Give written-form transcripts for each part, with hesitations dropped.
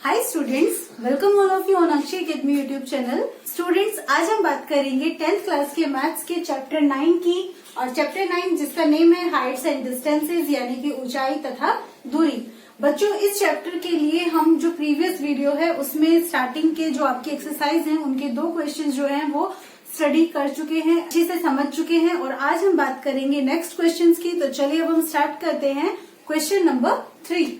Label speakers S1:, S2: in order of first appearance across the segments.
S1: Hi students, welcome all of you on Akshay academy YouTube channel. Students, आज हम बात करेंगे 10th क्लास के मैथ्स के चैप्टर 9 की। और चैप्टर 9 जिसका नेम है हाइट्स एंड डिस्टेंसेस, यानी कि ऊंचाई तथा दूरी। बच्चों, इस चैप्टर के लिए हम जो प्रीवियस वीडियो है उसमें स्टार्टिंग के जो आपके एक्सरसाइज हैं उनके 2 क्वेश्चन जो हैं वो स्टडी कर चुके हैं, अच्छे से समझ चुके हैं। और आज हम बात करेंगे नेक्स्ट क्वेश्चन की। तो चलिए अब हम स्टार्ट करते हैं क्वेश्चन नंबर 3।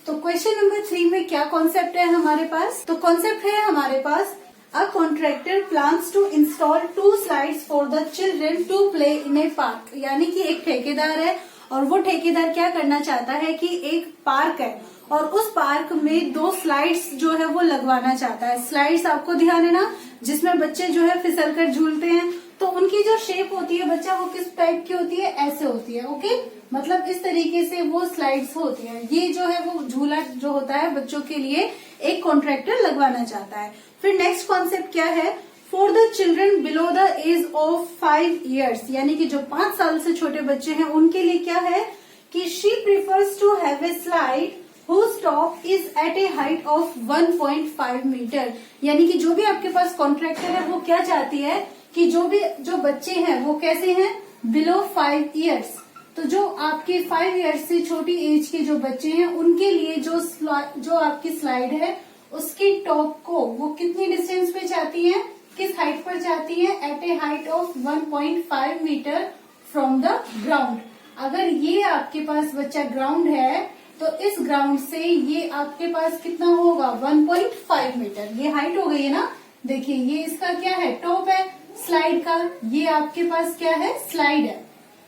S1: तो क्वेश्चन नंबर 3 में क्या कॉन्सेप्ट है हमारे पास? तो कॉन्सेप्ट है हमारे पास, a contractor plans to install 2 slides for the children to play in a park. यानी कि एक ठेकेदार है और वो ठेकेदार क्या करना चाहता है कि एक पार्क है और उस पार्क में 2 स्लाइड्स जो है वो लगवाना चाहता है। स्लाइड्स आपको ध्यान है ना, जिसमें बच्चे जो है फिसल कर झूलते हैं। तो उनकी जो शेप होती है बच्चा, वो किस टाइप की होती है? ऐसे होती है। ओके, मतलब इस तरीके से वो स्लाइड्स होती है। ये जो है वो झूला जो होता है बच्चों के लिए एक कॉन्ट्रैक्टर लगवाना चाहता है। फिर नेक्स्ट कॉन्सेप्ट क्या है? For the children below the age of 5 years, यानी कि जो 5 साल से छोटे बच्चे हैं उनके लिए क्या है कि she prefers to have a slide whose top is at a height of 1.5 metre. यानी कि जो भी आपके पास कॉन्ट्रैक्टर है वो क्या चाहती है कि जो बच्चे हैं वो कैसे हैं? Below 5 years। तो जो आपके 5 years से छोटी एज के जो बच्चे हैं उनके लिए जो आपकी स्लाइड है उसकी टॉप को वो कितनी डिस्टेंस पे चाहती है, किस हाइट पर चाहती है? At a height of 1.5 metre from the ground. अगर ये आपके पास बच्चा ग्राउंड है तो इस ग्राउंड से ये आपके पास कितना होगा? 1.5 मीटर। ये हाइट हो गई है ना। देखिए, ये इसका क्या है? टॉप है स्लाइड का। ये आपके पास क्या है? स्लाइड है।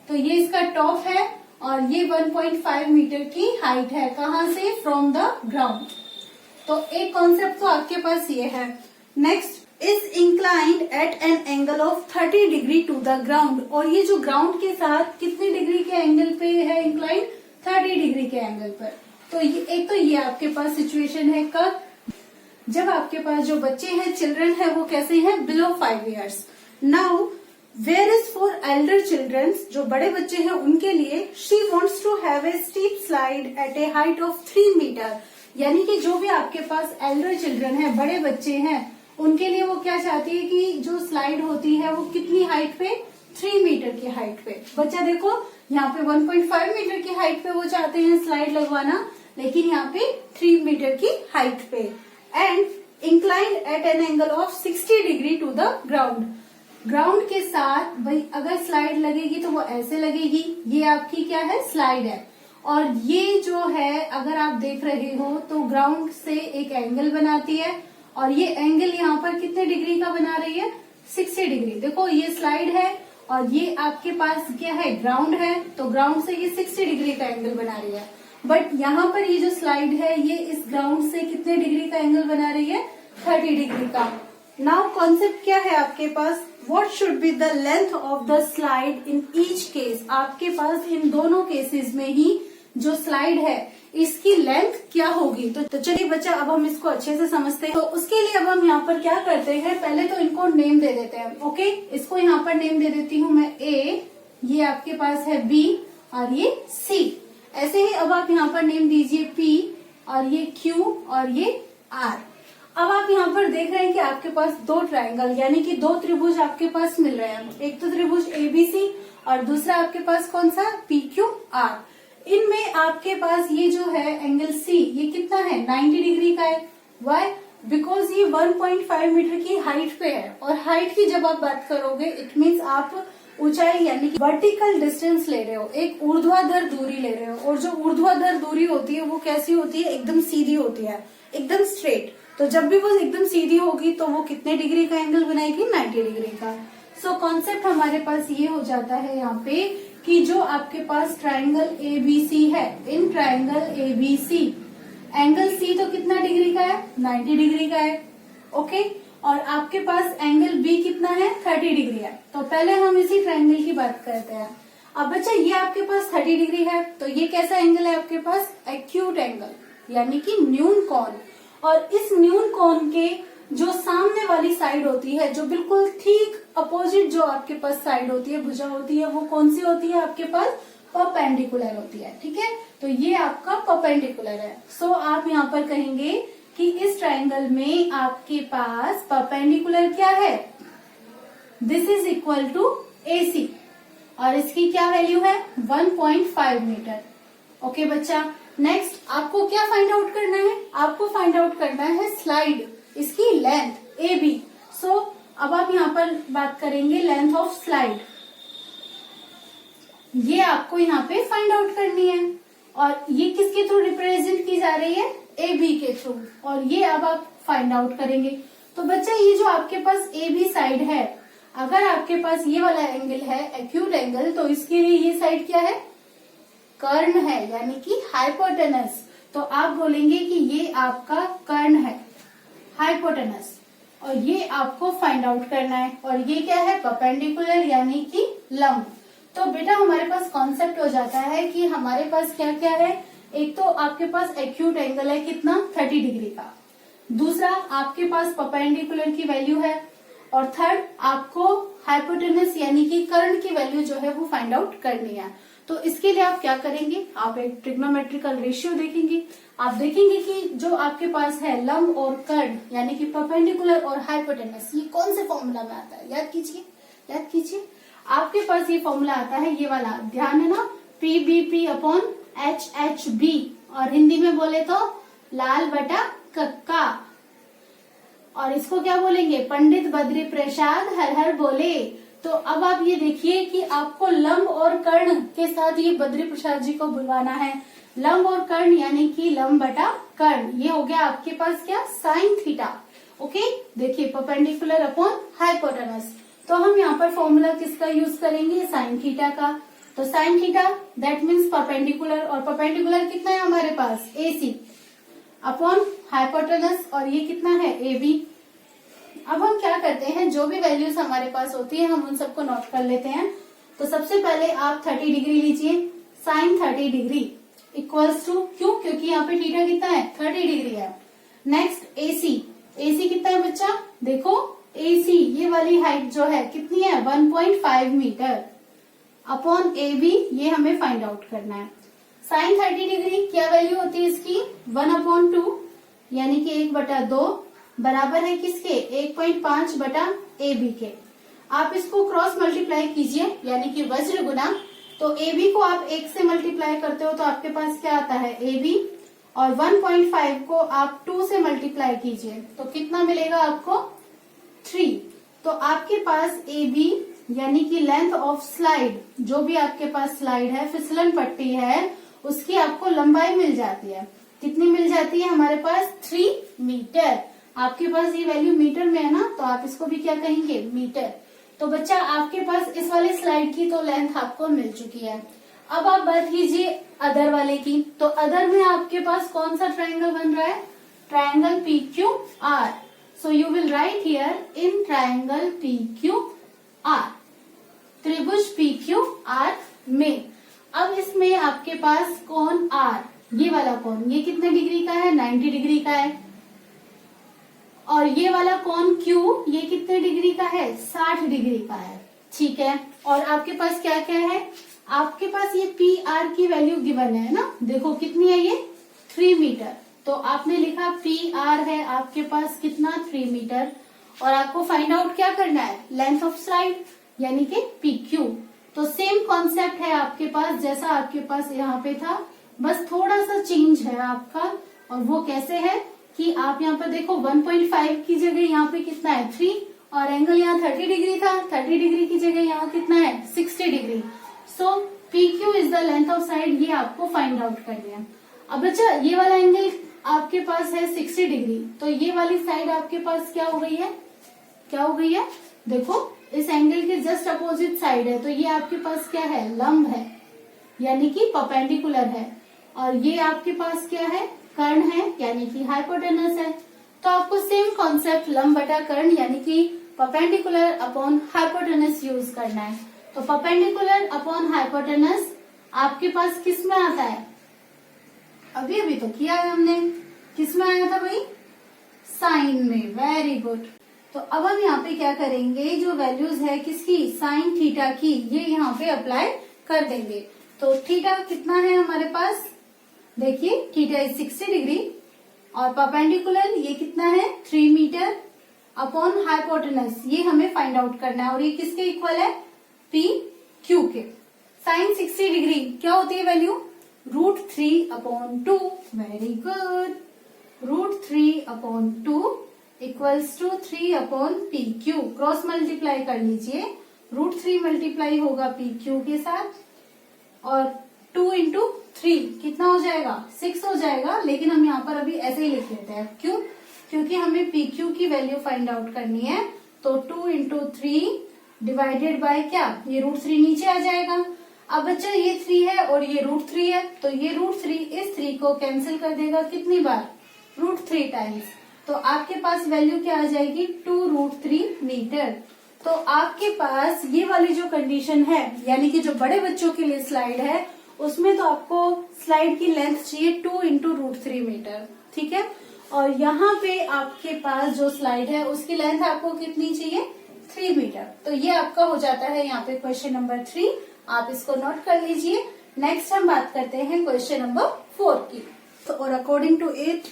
S1: तो ये इसका टॉप है और ये 1.5 मीटर की हाइट है। कहाँ से? From the ground. तो एक कॉन्सेप्ट तो आपके पास ये है। Next, is inclined at an angle of 30 degree to the ground. और ये जो ग्राउंड के साथ कितने डिग्री के एंगल पे है इंक्लाइंड? 30 डिग्री के एंगल पर। तो ये आपके पास सिचुएशन है कब? जब आपके पास जो बच्चे हैं, चिल्ड्रन है, वो कैसे हैं? Below 5 years। Now where is for elder children, जो बड़े बच्चे हैं उनके लिए, she wants to have a steep slide at a height of 3 metre. यानी कि जो भी आपके पास एल्डर चिल्ड्रन है, बड़े बच्चे हैं, उनके लिए वो क्या चाहती है कि जो स्लाइड होती है वो कितनी हाइट पे? 3 मीटर की हाइट पे। बच्चा देखो, यहाँ पे 1.5 मीटर की हाइट पे वो चाहते हैं स्लाइड लगवाना, लेकिन यहाँ पे 3 मीटर की हाइट पे। And inclined at an angle of 60 degree to the ground. Ground के साथ भाई अगर स्लाइड लगेगी तो वो ऐसे लगेगी। ये आपकी क्या है? स्लाइड है। और ये जो है, अगर आप देख रहे हो तो ग्राउंड से एक एंगल बनाती है और ये एंगल यहाँ पर कितने डिग्री का बना रही है? 60 डिग्री। देखो, ये स्लाइड है और ये आपके पास क्या है? ग्राउंड है। तो ग्राउंड से ये 60 डिग्री का एंगल बना रही है। बट यहाँ पर ये जो स्लाइड है ये इस ग्राउंड से कितने डिग्री का एंगल बना रही है? 30 डिग्री का। नाउ कॉन्सेप्ट क्या है आपके पास? What should be the length of the slide in each case. आपके पास इन दोनों केसेस में ही जो स्लाइड है इसकी लेंथ क्या होगी? तो चलिए बच्चा, अब हम इसको अच्छे से समझते हैं। तो उसके लिए अब हम यहाँ पर क्या करते हैं, पहले तो इनको नेम दे देते हैं। ओके, इसको यहाँ पर नेम दे देती हूँ मैं A, ये आपके पास है B और ये C। ऐसे ही अब आप यहाँ पर नेम दीजिए P और ये Q और ये R। अब आप यहाँ पर देख रहे हैं कि आपके पास 2 ट्रायंगल यानी कि 2 त्रिभुज आपके पास मिल रहे हैं। एक तो त्रिभुज ABC और दूसरा आपके पास कौन सा? PQR। इनमें आपके पास ये जो है एंगल C, ये कितना है? 90 डिग्री का है। वाई? बिकॉज ये 1.5 मीटर की हाइट पे है। और हाइट की जब आप बात करोगे इट मीन्स आप ऊंचाई यानी कि वर्टिकल डिस्टेंस ले रहे हो, एक ऊर्ध्वाधर दूरी ले रहे हो। और जो ऊर्ध्वाधर दूरी होती है वो कैसी होती है? एकदम सीधी होती है, एकदम स्ट्रेट। तो जब भी वो एकदम सीधी होगी तो वो कितने डिग्री का एंगल बनाएगी? 90 डिग्री का। सो कॉन्सेप्ट हमारे पास ये हो जाता है यहाँ पे कि जो आपके पास ट्रायंगल ABC है, in triangle ABC angle C तो कितना डिग्री का है? 90 डिग्री का है। ओके, और आपके पास एंगल B कितना है? 30 डिग्री है। तो पहले हम इसी ट्रायंगल की बात करते हैं। अब बच्चा, ये आपके पास 30 डिग्री है तो ये कैसा एंगल है आपके पास? एक्यूट एंगल, यानी कि न्यून कोण। और इस न्यून कोण के जो सामने वाली साइड होती है, जो बिल्कुल ठीक अपोजिट जो आपके पास साइड होती है, भुजा होती है, वो कौन सी होती है आपके पास? परपेंडिकुलर होती है, ठीक है। तो ये आपका परपेंडिकुलर है। सो आप यहाँ पर कहेंगे कि इस ट्राइंगल में आपके पास परपेंडिकुलर क्या है, this is equal to AC, और इसकी क्या वैल्यू है 1.5 मीटर। ओके बच्चा, नेक्स्ट आपको क्या फाइंड आउट करना है, आपको फाइंड आउट करना है स्लाइड, इसकी लेंथ AB। सो अब आप यहाँ पर बात करेंगे लेंथ ऑफ स्लाइड, ये आपको यहाँ पे फाइंड आउट करनी है, और ये किसके थ्रू रिप्रेजेंट की जा रही है, AB के थ्रू, और ये अब आप फाइंड आउट करेंगे। तो बच्चा ये जो आपके पास AB साइड है, अगर आपके पास ये वाला एंगल है एक्यूट एंगल, तो इसके लिए ये साइड क्या है, कर्ण है, यानी कि हाइपोटेनस। तो आप बोलेंगे कि ये आपका कर्ण है, हाइपोटेनस, और ये आपको फाइंड आउट करना है, और ये क्या है, परपेंडिकुलर यानी कि लंब। तो बेटा हमारे पास कॉन्सेप्ट हो जाता है कि हमारे पास क्या क्या है, एक तो आपके पास एक्यूट एंगल है कितना 30 डिग्री का, दूसरा आपके पास परपेंडिकुलर की वैल्यू है, और थर्ड आपको हाइपोटेनस यानी कि कर्ण की वैल्यू जो है वो फाइंड आउट करनी है। तो इसके लिए आप क्या करेंगे, आप एक ट्रिग्नोमेट्रिकल रेशियो देखेंगे, आप देखेंगे कि जो आपके पास है लंब और कर्ण यानी कि परपेंडिकुलर और हाइपोटेनस, ये कौन से फॉर्मूला में आता है, याद कीजिए, याद कीजिए। आपके पास ये फॉर्मूला आता है, ये वाला ध्यान है ना, PBP अपॉन HHB, और हिंदी में बोले तो लाल बटा कक्का, और इसको क्या बोलेंगे, पंडित बद्री प्रसाद हर हर बोले। तो अब आप ये देखिए कि आपको लंब और कर्ण के साथ ये बद्री प्रसाद जी को बुलवाना है, लंब और कर्ण यानी कि लंब बटा कर्ण, ये हो गया आपके पास क्या, साइन थीटा। ओके, देखिए परपेंडिकुलर अपॉन हाइपोटेनस, तो हम यहाँ पर फॉर्मूला किसका यूज करेंगे, साइन थीटा का। तो sign theta that means perpendicular, और परपेंडिकुलर कितना है हमारे पास AC अपॉन हाइपोटेनस, और ये कितना है AB। अब हम क्या करते हैं, जो भी वैल्यूज हमारे पास होती है हम उन सबको नोट कर लेते हैं। तो सबसे पहले आप 30 डिग्री लीजिए, साइन 30 डिग्री इक्वल्स टू, क्यों, क्योंकि यहाँ पे थीटा कितना है 30 डिग्री है। नेक्स्ट AC कितना है बच्चा, देखो AC ये वाली हाइट जो है कितनी है 1.5 मीटर अपॉन AB, ये हमें फाइंड आउट करना है। साइन 30 डिग्री क्या वैल्यू होती है इसकी 1/2, यानी कि 1/2 बराबर है किसके 1.5 बटा AB के। आप इसको क्रॉस मल्टीप्लाई कीजिए यानी कि वज्र गुना, तो AB को आप 1 से मल्टीप्लाई करते हो तो आपके पास क्या आता है AB, और 1.5 को आप 2 से मल्टीप्लाई कीजिए तो कितना मिलेगा आपको 3। तो आपके पास AB यानी कि लेंथ ऑफ स्लाइड, जो भी आपके पास स्लाइड है, फिसलन पट्टी है, उसकी आपको लंबाई मिल जाती है, कितनी मिल जाती है हमारे पास 3 मीटर। आपके पास ये वैल्यू मीटर में है ना, तो आप इसको भी क्या कहेंगे मीटर। तो बच्चा आपके पास इस वाले स्लाइड की तो लेंथ आपको मिल चुकी है। अब आप बात कीजिए अदर वाले की, तो अदर में आपके पास कौन सा ट्रायंगल बन रहा है, triangle PQR। So you will write here in triangle PQR, त्रिभुज PQR में। अब इसमें आपके पास कोण R, ये वाला कोण ये कितने डिग्री का है 90 डिग्री का है, और ये वाला कोण Q ये कितने डिग्री का है 60 डिग्री का है, ठीक है। और आपके पास क्या क्या है, आपके पास ये PR की वैल्यू गिवन है ना, देखो कितनी है ये 3 मीटर। तो आपने लिखा PR है आपके पास कितना 3 मीटर, और आपको फाइंड आउट क्या करना है लेंथ ऑफ स्लाइड यानी कि PQ। तो सेम कॉन्सेप्ट है आपके पास जैसा आपके पास यहाँ पे था, बस थोड़ा सा चेंज है आपका, और वो कैसे है कि आप यहाँ पर देखो 1.5 की जगह यहाँ पे कितना है 3, और एंगल यहाँ 30 डिग्री था, 30 डिग्री की जगह यहाँ कितना है 60 degree. So PQ is the length of side, ये आपको फाइंड आउट करना है। अब बच्चा ये वाला एंगल आपके पास है 60 डिग्री, तो ये वाली साइड आपके पास क्या हो गई है, क्या हो गई है, देखो इस एंगल के जस्ट अपोजिट साइड है, तो ये आपके पास क्या है लंब है यानी कि परपेंडिकुलर है, और ये आपके पास क्या है कर्ण है यानी कि हाइपोटेनस है। तो आपको सेम कॉन्सेप्ट लंब बटा कर्ण यानी कि परपेंडिकुलर अपॉन हाइपोटेनस यूज करना है। तो परपेंडिकुलर अपॉन हाइपोटेनस आपके पास किस में आता है, अभी अभी तो किया है हमने, किस में आया था भाई साइन में, वेरी गुड। तो अब हम यहाँ पे क्या करेंगे, जो वैल्यूज है किसकी साइन थीटा की, ये यहाँ पे अप्लाई कर देंगे। तो थीटा कितना है हमारे पास, देखिए थीटा इज 60 डिग्री और परपेंडिकुलर ये कितना है 3 मीटर अपॉन हाइपोटेनस, ये हमें फाइंड आउट करना है और ये किसके इक्वल है पी क्यू के। साइन 60 डिग्री क्या होती है value, √3/2, very good, √3/2 equals to 3/PQ, cross multiply कर लीजिए, √3 मल्टीप्लाई होगा PQ के साथ और 2 × 3 कितना हो जाएगा 6 हो जाएगा, लेकिन हम यहाँ पर अभी ऐसे ही लिख लेते हैं, क्यों, क्योंकि हमें PQ की वैल्यू फाइंड आउट करनी है। तो 2 × 3 डिवाइडेड बाय क्या, ये √3 नीचे आ जाएगा। अब बच्चा ये 3 है और ये √3 है, तो ये √3 इस 3 को कैंसिल कर देगा कितनी बार, √3 टाइम्स, तो आपके पास वैल्यू क्या आ जाएगी 2√3 मीटर। तो आपके पास ये वाली जो कंडीशन है, यानी कि जो बड़े बच्चों के लिए स्लाइड है, उसमें तो आपको स्लाइड की लेंथ चाहिए 2 × √3 मीटर, ठीक है। और यहाँ पे आपके पास जो स्लाइड है उसकी लेंथ आपको कितनी चाहिए 3 मीटर। तो ये आपका हो जाता है यहाँ पे क्वेश्चन नंबर 3, आप इसको नोट कर लीजिए। नेक्स्ट हम बात करते हैं क्वेश्चन नंबर 4 की। तो और according to it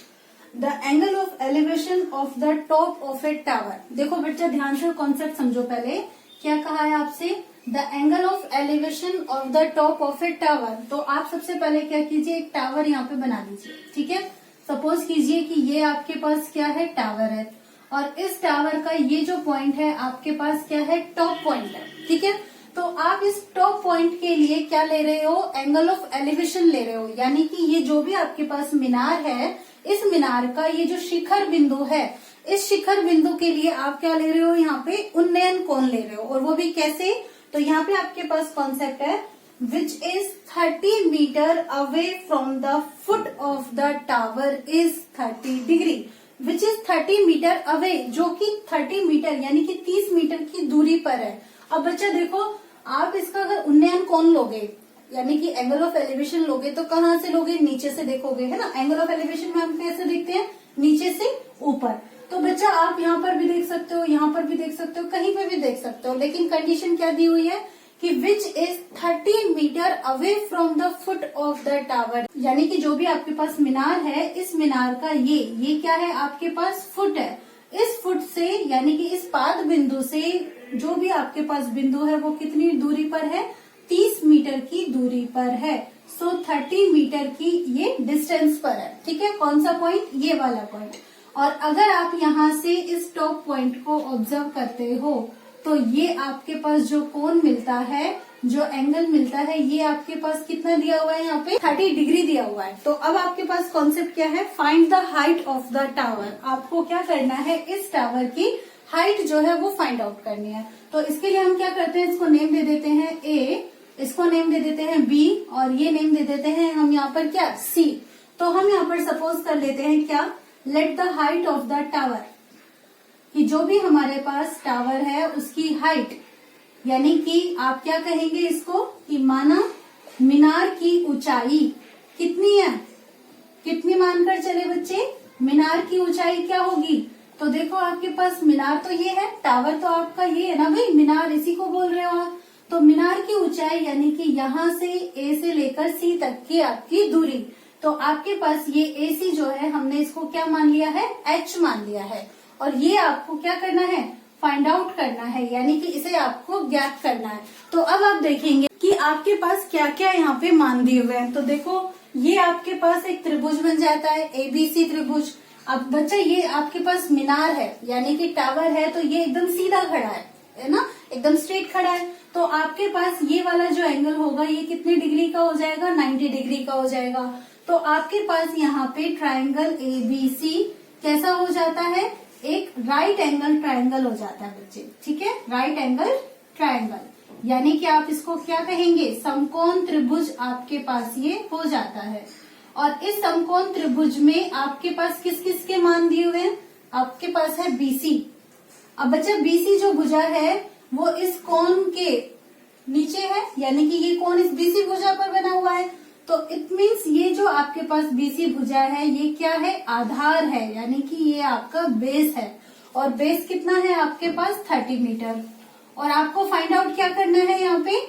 S1: the angle of elevation of the top of a tower, देखो बच्चा ध्यान से कॉन्सेप्ट समझो, पहले क्या कहा है आपसे, the angle of elevation of the top of a tower. तो आप सबसे पहले क्या कीजिए, एक टावर यहाँ पे बना लीजिए, ठीक है। सपोज कीजिए कि ये आपके पास क्या है टावर है और इस टावर का ये जो पॉइंट है आपके पास क्या है टॉप पॉइंट है, ठीक है। तो आप इस टॉप पॉइंट के लिए क्या ले रहे हो, एंगल ऑफ एलिवेशन ले रहे हो, यानी कि ये जो भी आपके पास मीनार है, इस मीनार का ये जो शिखर बिंदु है, इस शिखर बिंदु के लिए आप क्या ले रहे हो, यहाँ पे उन्नयन कोण ले रहे हो, और वो भी कैसे, तो यहाँ पे आपके पास कॉन्सेप्ट है which is 30 metre away from the foot of the tower is 30 degree, which is 30 metre away, जो कि 30 मीटर यानी कि 30 मीटर की दूरी पर है। अब बच्चा देखो, आप इसका अगर उन्नयन कोण लोगे, यानी कि एंगल ऑफ एलिवेशन लोगे, तो कहाँ से लोगे, नीचे से देखोगे, है ना। एंगल ऑफ एलिवेशन में हम कैसे देखते हैं, नीचे से ऊपर। तो बच्चा आप यहाँ पर भी देख सकते हो, यहाँ पर भी देख सकते हो, कहीं पर भी देख सकते हो, लेकिन कंडीशन क्या दी हुई है कि which is 30 metre away from the foot of the tower, यानी कि जो भी आपके पास मीनार है, इस मीनार का ये क्या है आपके पास फुट है, इस फुट से यानी कि इस पाद बिंदु से जो भी आपके पास बिंदु है वो कितनी दूरी पर है, 30 मीटर की दूरी पर है। सो 30 मीटर की ये डिस्टेंस पर है, ठीक है। कौन सा पॉइंट, ये वाला पॉइंट। और अगर आप यहाँ से इस टॉप पॉइंट को ऑब्जर्व करते हो तो ये आपके पास जो कोण मिलता है, जो एंगल मिलता है, ये आपके पास कितना दिया हुआ है, यहाँ पे 30 डिग्री दिया हुआ है। तो अब आपके पास कॉन्सेप्ट क्या है, find the height of the tower. आपको क्या करना है, इस टावर की हाइट जो है वो फाइंड आउट करनी है। तो इसके लिए हम क्या करते हैं, इसको नेम दे देते हैं A, इसको नेम दे देते हैं B और ये नेम दे देते हैं हम यहाँ पर क्या C। तो हम यहाँ पर सपोज कर लेते हैं क्या, let the height of the tower, कि जो भी हमारे पास टावर है उसकी हाइट, यानी कि आप क्या कहेंगे इसको, कि माना मीनार की ऊंचाई कितनी है, कितनी मानकर चले बच्चे, मीनार की ऊंचाई क्या होगी। तो देखो आपके पास मीनार तो ये है, टावर तो आपका ये है ना भाई, मीनार इसी को बोल रहे हो आप। तो मीनार की ऊंचाई यानी कि यहाँ से A से लेकर C तक की आपकी दूरी, तो आपके पास ये AC जो है हमने इसको क्या मान लिया है, H मान लिया है। और ये आपको क्या करना है, फाइंड आउट करना है, यानी कि इसे आपको ज्ञात करना है। तो अब आप देखेंगे कि आपके पास क्या क्या यहाँ पे मान दिए हुए हैं। तो देखो ये आपके पास एक त्रिभुज बन जाता है, ABC त्रिभुज। अब बच्चा ये आपके पास मीनार है, यानी कि टावर है, तो ये एकदम सीधा खड़ा है ना, एकदम स्ट्रेट खड़ा है। तो आपके पास ये वाला जो एंगल होगा ये कितने डिग्री का हो जाएगा, 90 डिग्री का हो जाएगा। तो आपके पास यहाँ पे ट्राइंगल ABC कैसा हो जाता है, एक राइट एंगल ट्राइंगल हो जाता है बच्चे, ठीक है, राइट एंगल ट्राइंगल, यानी कि आप इसको क्या कहेंगे, समकोण त्रिभुज आपके पास ये हो जाता है। और इस समकोण त्रिभुज में आपके पास किस किस के मान दिए हुए हैं, आपके पास है BC। अब बच्चा BC जो भुजा है वो इस कोण के नीचे है, यानी कि ये कोण इस BC भुजा पर बना हुआ है। तो इट मीन्स ये जो आपके पास BC भुजा है ये क्या है, आधार है, यानी कि ये आपका बेस है। और बेस कितना है आपके पास 30 मीटर। और आपको फाइंड आउट क्या करना है यहाँ पे,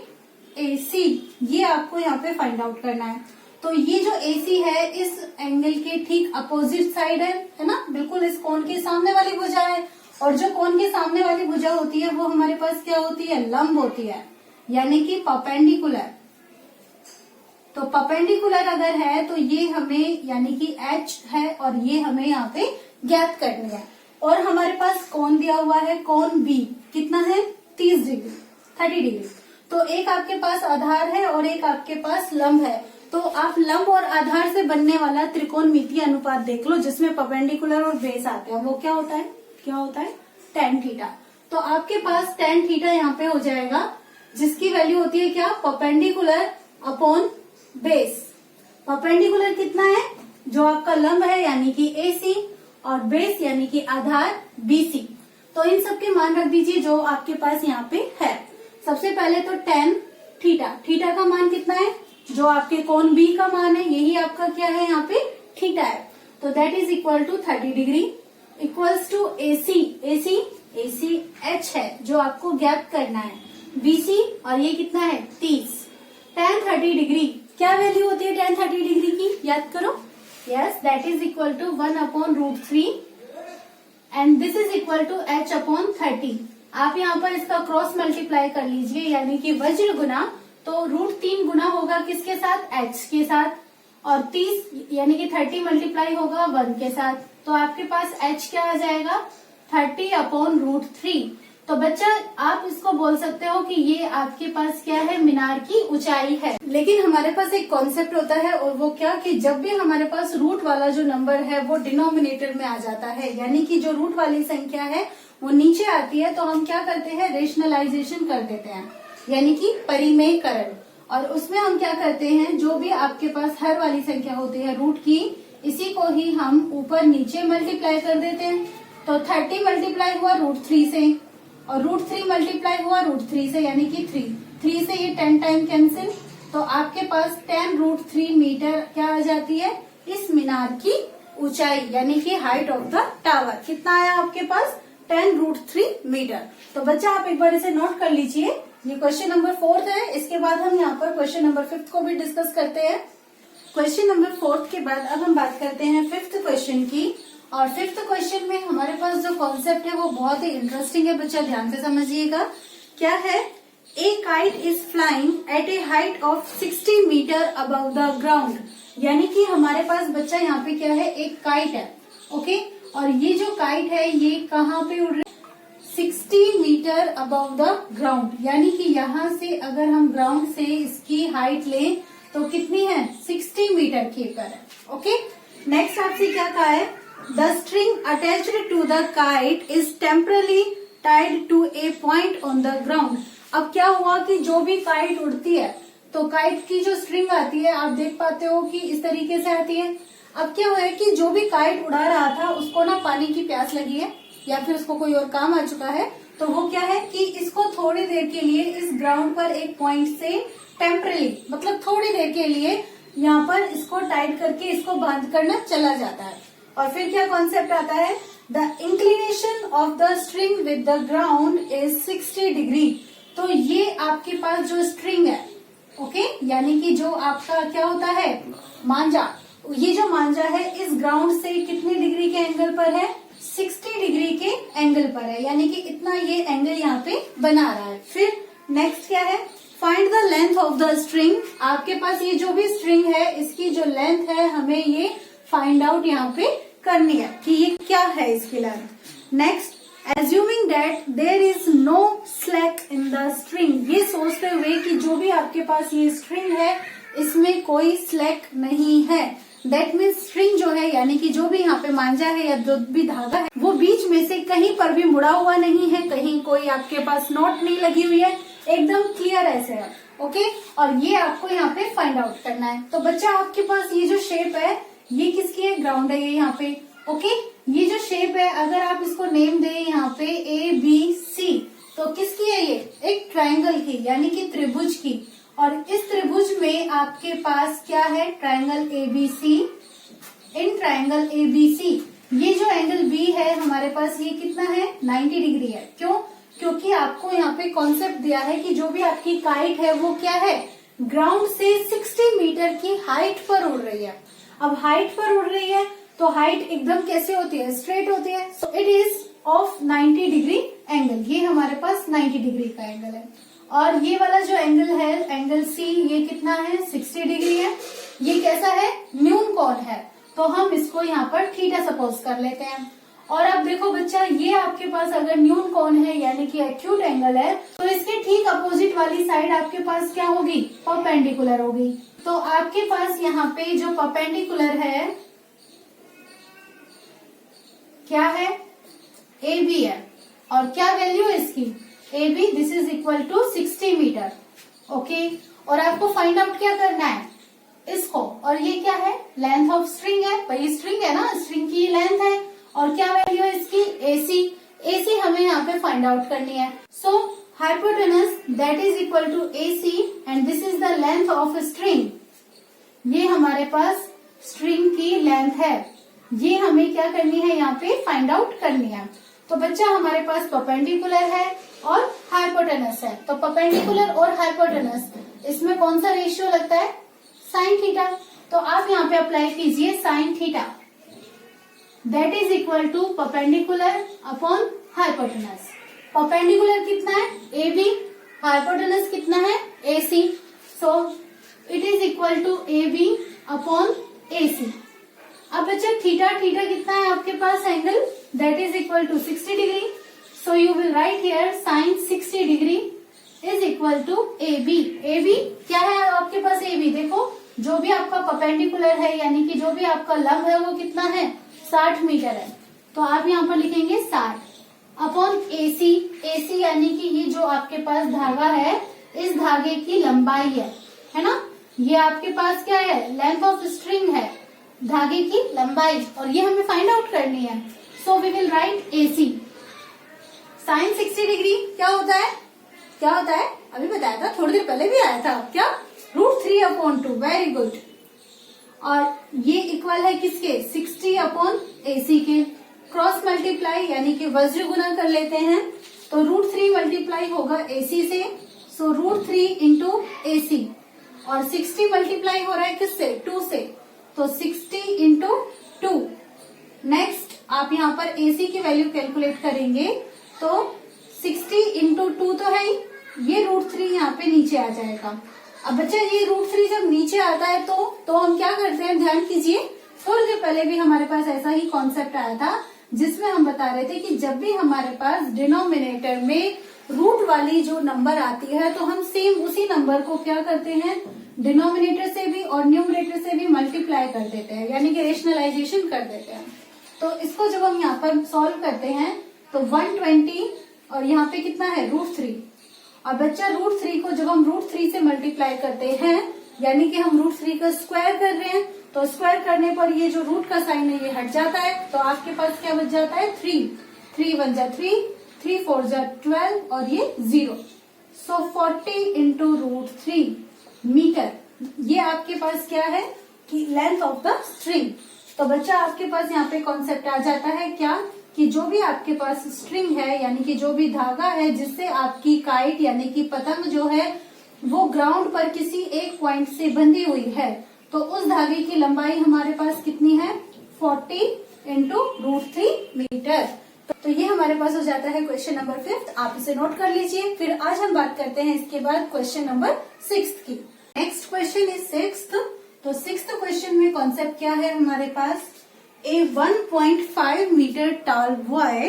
S1: AC, ये आपको यहाँ पे फाइंड आउट करना है। तो ये जो AC है इस एंगल के ठीक अपोजिट साइड है ना, बिल्कुल इस कोण के सामने वाली भुजा है। और जो कोण के सामने वाली भुजा होती है वो हमारे पास क्या होती है, लंब होती है, यानी कि परपेंडिकुलर। तो परपेंडिकुलर अगर है तो ये हमें यानी कि H है और ये हमें यहाँ पे ज्ञात करनी है। और हमारे पास कोण दिया हुआ है, कोण B कितना है, 30 डिग्री, 30 डिग्री। तो एक आपके पास आधार है और एक आपके पास लंब है। तो आप लंब और आधार से बनने वाला त्रिकोणमितीय अनुपात देख लो, जिसमें परपेंडिकुलर और बेस आते हैं। वो क्या होता है, tan थीटा। तो आपके पास tan थीटा यहाँ पे हो जाएगा, जिसकी वैल्यू होती है क्या, परपेंडिकुलर अपॉन बेस। परपेंडिकुलर कितना है, जो आपका लंब है यानी कि AC, और बेस यानी कि आधार BC। तो इन सब के मान रख दीजिए जो आपके पास यहाँ पे है। सबसे पहले तो tan थीटा, थीटा का मान कितना है, जो आपके कोण B का मान है, यही आपका क्या है यहाँ पे थीटा है। तो that is equal to 30 degree equals to AC H है जो आपको ज्ञात करना है, BC और ये कितना है 30। tan 30 डिग्री क्या वैल्यू होती है tan 30 डिग्री की, याद करो। Yes, that is equal to 1/√3 and this is equal to H upon 30। आप यहाँ पर इसका क्रॉस मल्टीप्लाई कर लीजिए, यानी कि वज्र गुना, तो √3 गुना होगा किसके साथ, H के साथ, और 30 यानी कि 30 मल्टीप्लाई होगा 1 के साथ। तो आपके पास H क्या आ जाएगा, 30/√3। तो बच्चा आप इसको बोल सकते हो कि ये आपके पास क्या है, मीनार की ऊंचाई है। लेकिन हमारे पास एक कॉन्सेप्ट होता है, और वो क्या कि जब भी हमारे पास रूट वाला जो नंबर है वो डिनोमिनेटर में आ जाता है, यानी कि जो रूट वाली संख्या है वो नीचे आती है, तो हम क्या करते हैं, रेशनलाइजेशन कर देते हैं, यानी कि परिमेयकरण। और उसमें हम क्या करते हैं, जो भी आपके पास हर वाली संख्या होती है रूट की, इसी को ही हम ऊपर नीचे मल्टीप्लाई कर देते हैं। तो 30 मल्टीप्लाई हुआ √3 से, और √3 मल्टीप्लाई हुआ √3 से, यानी कि 3 से ये 10 टाइम कैंसिल। तो आपके पास 10√3 मीटर क्या आ जाती है, इस मीनार की ऊंचाई, यानी कि हाइट ऑफ द टावर। कितना आया आपके पास, 10√3 मीटर। तो बच्चा आप एक बार इसे नोट कर लीजिए। ये क्वेश्चन नंबर 4 है। इसके बाद हम यहाँ पर क्वेश्चन नंबर 5 को भी डिस्कस करते हैं। क्वेश्चन नंबर 4 के बाद अब हम बात करते हैं 5th क्वेश्चन की। और 5th क्वेश्चन में हमारे पास जो कॉन्सेप्ट है वो बहुत ही इंटरेस्टिंग है, बच्चा ध्यान से समझिएगा। क्या है, a kite is flying at a height of 60 metre above the ground. यानी कि हमारे पास बच्चा यहाँ पे क्या है, एक काइट है, ओके। और ये जो काइट है ये कहाँ पे उड़ रही है, 60 मीटर अबव द ग्राउंड। यानी कि यहाँ से अगर हम ग्राउंड से इसकी हाइट लें तो कितनी है, 60 मीटर के ऊपर है, ओके। नेक्स्ट आपसे क्या कहा है, the string attached to the kite is temporarily tied to a point on the ground. अब क्या हुआ कि जो भी काइट उड़ती है तो काइट की जो स्ट्रिंग आती है आप देख पाते हो कि इस तरीके से आती है। अब क्या हुआ है कि जो भी काइट उड़ा रहा था उसको ना पानी की प्यास लगी है या फिर उसको कोई और काम आ चुका है, तो वो क्या है कि इसको थोड़ी देर के लिए इस ग्राउंड पर एक पॉइंट से टेम्परली मतलब थोड़ी देर के लिए यहाँ पर इसको टाइट करके इसको बांध करना चला जाता है। और फिर क्या कॉन्सेप्ट आता है, the inclination of the string with the ground is 60 degree. तो ये आपके पास जो स्ट्रिंग है, ओके, यानी कि जो आपका क्या होता है, मांझा, ये जो मांझा है इस ग्राउंड से कितने डिग्री के एंगल पर है, 60 डिग्री के एंगल पर है, यानी कि इतना ये एंगल यहाँ पे बना रहा है। फिर नेक्स्ट क्या है, find the length of the string. आपके पास ये जो भी स्ट्रिंग है इसकी जो लेंथ है हमें ये फाइंड आउट यहाँ पे करनी है कि ये क्या है इसकी length. Next, assuming that there is no slack in the string. ये सोचते हुए कि जो भी आपके पास ये स्ट्रिंग है इसमें कोई स्लैक नहीं है। दैट मीन्स स्ट्रिंग जो है यानी कि जो भी यहाँ पे मांझा है या जो भी धागा है वो बीच में से कहीं पर भी मुड़ा हुआ नहीं है, कहीं कोई आपके पास नॉट नहीं लगी हुई है, एकदम क्लियर ऐसे है, ओके। और ये आपको यहाँ पे फाइंड आउट करना है। तो बच्चा आपके पास ये जो शेप है ये किसकी है, ग्राउंड है ये यहाँ पे, ओके। ये जो शेप है अगर आप इसको नेम दे यहाँ पे ABC, तो किसकी है ये, एक ट्रायंगल की यानी कि त्रिभुज की। और इस त्रिभुज में आपके पास क्या है, triangle ABC। In triangle ABC ये जो एंगल B है हमारे पास ये कितना है, 90 डिग्री है। क्यों, क्योंकि आपको यहाँ पे कॉन्सेप्ट दिया है कि जो भी आपकी काइट है वो क्या है, ग्राउंड से 60 मीटर की हाइट पर उड़ रही है। अब हाइट पर उड़ रही है तो हाइट एकदम कैसे होती है, स्ट्रेट होती है। सो it is of 90 degree angle, ये हमारे पास 90 डिग्री का एंगल है। और ये वाला जो एंगल है, एंगल सी, ये कितना है, 60 डिग्री है। ये कैसा है, न्यून कोण है, तो हम इसको यहाँ पर थीटा सपोज कर लेते हैं। और अब देखो बच्चा, ये आपके पास अगर न्यून कोण है यानी कि एक्यूट एंगल है, तो इसके ठीक अपोजिट वाली साइड आपके पास क्या होगी, परपेंडिकुलर होगी। तो आपके पास यहाँ पे जो परपेंडिकुलर है क्या है, ए बी है। और क्या वैल्यू है इसकी, A B, this is equal to 60 metre. Okay, और आपको फाइंड आउट क्या करना है, इसको। और ये क्या है, लेंथ ऑफ स्ट्रिंग है, भाई स्ट्रिंग है ना, स्ट्रिंग की लेंथ है। और क्या वैल्यू है इसकी, एसी। एसी हमें यहाँ पे फाइंड आउट करनी है। So hypotenuse that is equal to AC and this is the length of string. ये हमारे पास स्ट्रिंग की लेंथ है, ये हमें क्या करनी है, यहाँ पे फाइंड आउट करनी है। तो बच्चा हमारे पास परपेंडिकुलर है और हाइपोटेनस है, तो परपेंडिकुलर और हाइपोटेनस, इसमें कौन सा रेशियो लगता है, साइन थीटा। तो आप यहाँ पे अप्लाई कीजिए sine theta, that is equal to perpendicular upon hypotenuse. Perpendicular कितना है, ए बी, हाइपोटेनस कितना है, A C. So it is equal to A B upon A C. अब बच्चा थीटा, थीटा कितना है आपके पास angle, that is equal to 60 degree. So you will write here sine 60 degree is equal to A B. A B क्या है आपके पास, A B देखो, जो भी आपका परपेंडिकुलर है यानी कि जो भी आपका लंब है वो कितना है, 60 मीटर है। तो आप यहाँ पर लिखेंगे 60 अपॉन एसी। एसी यानी कि ये जो आपके पास धागा है, इस धागे की लंबाई है ना। ये आपके पास क्या है, लेंथ ऑफ स्ट्रिंग है, धागे की लंबाई, और ये हमें फाइंड आउट करनी है। So we will write AC. Sine 60 degree क्या होता है, क्या होता है, अभी बताया था, थोड़ी देर पहले भी आया था, क्या, √3/2। Very good. और ये इक्वल है किसके, 60 अपॉन एसी के। क्रॉस मल्टीप्लाई यानी कि वज्र गुना कर लेते हैं, तो √3 मल्टीप्लाई होगा एसी से, सो √3 इंटू एसी। और 60 मल्टीप्लाई हो रहा है किससे, 2 से, तो 60 इंटू 2। नेक्स्ट आप यहाँ पर एसी की वैल्यू कैलकुलेट करेंगे, तो 60 इंटू 2 तो है ही, ये √3 यहाँ पे नीचे आ जाएगा। अब बच्चा ये √3 जब नीचे आता है तो हम क्या करते हैं, ध्यान कीजिए, थोड़ी देर पहले भी हमारे पास ऐसा ही कॉन्सेप्ट आया था, जिसमें हम बता रहे थे कि जब भी हमारे पास डिनोमिनेटर में रूट वाली जो नंबर आती है, तो हम सेम उसी नंबर को क्या करते हैं, डिनोमिनेटर से भी और न्यूमरेटर से भी मल्टीप्लाई कर देते हैं, यानी कि रेशनलाइजेशन कर देते हैं। तो इसको जब हम यहाँ पर सॉल्व करते हैं तो 120 और यहाँ पे कितना है, √3। और बच्चा √3 को जब हम √3 से मल्टीप्लाई करते हैं, यानी कि हम √3 का स्क्वायर कर रहे हैं, तो स्क्वायर करने पर ये जो रूट का साइन है ये हट जाता है, तो आपके पास क्या बच जाता है, 3। 3 1 जा 3, 3 4 जा 12 और ये 0। सो 40 इंटू √3 मीटर, ये आपके पास क्या है कि लेंथ ऑफ द स्ट्रिंग। तो बच्चा आपके पास यहाँ पे कॉन्सेप्ट आ जाता है क्या, कि जो भी आपके पास स्ट्रिंग है यानी कि जो भी धागा है जिससे आपकी काइट यानी कि पतंग जो है वो ग्राउंड पर किसी एक पॉइंट से बंधी हुई है, तो उस धागे की लंबाई हमारे पास कितनी है, 40 इंटू √3 मीटर। तो ये हमारे पास हो जाता है क्वेश्चन नंबर 5। आप इसे नोट कर लीजिए। फिर आज हम बात करते हैं इसके बाद क्वेश्चन नंबर 6 की। Next question is 6th। तो 6th क्वेश्चन में कॉन्सेप्ट क्या है हमारे पास, A 1.5 meter tall boy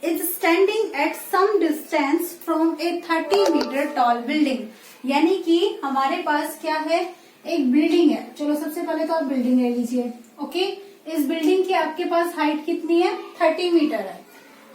S1: is standing at some distance from a 30 meter tall building। यानी कि हमारे पास क्या है, एक बिल्डिंग है। चलो सबसे पहले तो आप बिल्डिंग ले लीजिए। ओके, इस बिल्डिंग की आपके पास हाइट कितनी है, 30 मीटर है।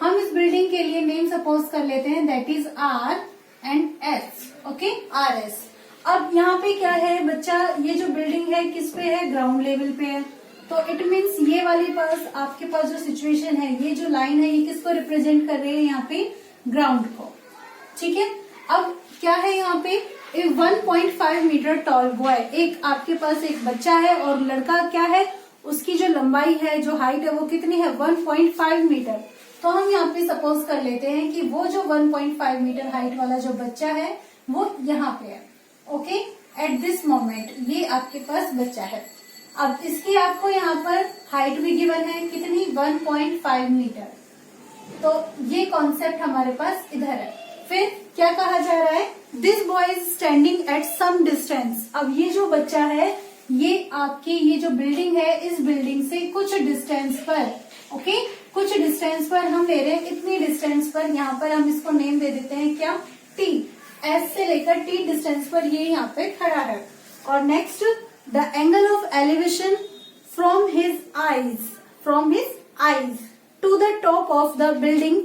S1: हम इस बिल्डिंग के लिए नेम सपोज कर लेते हैं, that is R and S। Okay, RS। अब यहाँ पे क्या है बच्चा, ये जो बिल्डिंग है किस पे है, ग्राउंड लेवल पे है। तो इट मीन्स ये वाली पास आपके पास जो सिचुएशन है, ये जो लाइन है ये किसको रिप्रेजेंट कर रही है, यहाँ पे ग्राउंड को। ठीक है, अब क्या है यहाँ पे, 1.5 मीटर टॉल बॉय, एक आपके पास एक बच्चा है और लड़का क्या है, उसकी जो लंबाई है, जो हाइट है वो कितनी है, 1.5 मीटर। तो हम यहाँ पे सपोज कर लेते हैं कि वो जो 1.5 मीटर हाइट वाला जो बच्चा है वो यहाँ पे है। ओके, एट दिस मोमेंट ये आपके पास बच्चा है। अब इसकी आपको यहाँ पर हाइट भी गिवन है, कितनी, 1.5 मीटर। तो ये कॉन्सेप्ट हमारे पास इधर है। फिर क्या कहा जा रहा है, this boy is standing at some distance. अब ये जो बच्चा है ये आपकी ये जो बिल्डिंग है इस बिल्डिंग से कुछ डिस्टेंस पर, ओके, कुछ डिस्टेंस पर हम ले रहे हैं, इतनी डिस्टेंस पर। यहाँ पर हम इसको नेम दे देते हैं क्या, टी, एस से लेकर टी डिस्टेंस पर ये यहाँ पे खड़ा है। और next, the angle of elevation from his eyes to the top of the building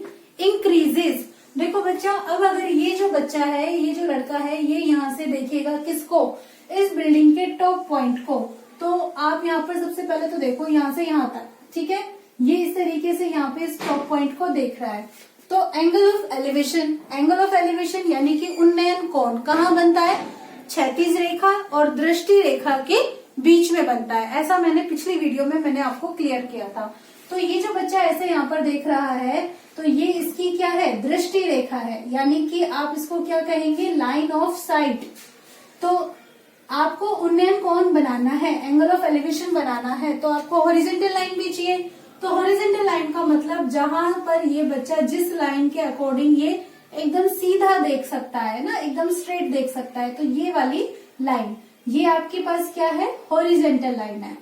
S1: increases. देखो बच्चा, अब अगर ये जो बच्चा है, ये जो लड़का है, ये यहाँ से देखेगा किसको, इस बिल्डिंग के टॉप पॉइंट को, तो आप यहाँ पर सबसे पहले तो देखो यहाँ से यहाँ तक, ठीक है, ये इस तरीके से यहाँ पे इस टॉप पॉइंट को देख रहा है। तो एंगल ऑफ एलिवेशन यानी कि उन्नयन कोण कहाँ बनता है, क्षैतिज रेखा और दृष्टि रेखा के बीच में बनता है। ऐसा मैंने पिछली वीडियो में मैंने आपको क्लियर किया था। तो ये जो बच्चा ऐसे यहाँ पर देख रहा है, तो ये इसकी क्या है, दृष्टि रेखा है, यानी कि आप इसको क्या कहेंगे, लाइन ऑफ साइट। तो आपको उन्नयन कोण बनाना है, एंगल ऑफ एलिवेशन बनाना है, तो आपको हॉरिजॉन्टल लाइन भी चाहिए। तो हॉरिजॉन्टल लाइन का मतलब जहां पर ये बच्चा जिस लाइन के अकॉर्डिंग ये एकदम सीधा देख सकता है ना, एकदम स्ट्रेट देख सकता है, तो ये वाली लाइन, ये आपके पास क्या है, हॉरिजॉन्टल लाइन है।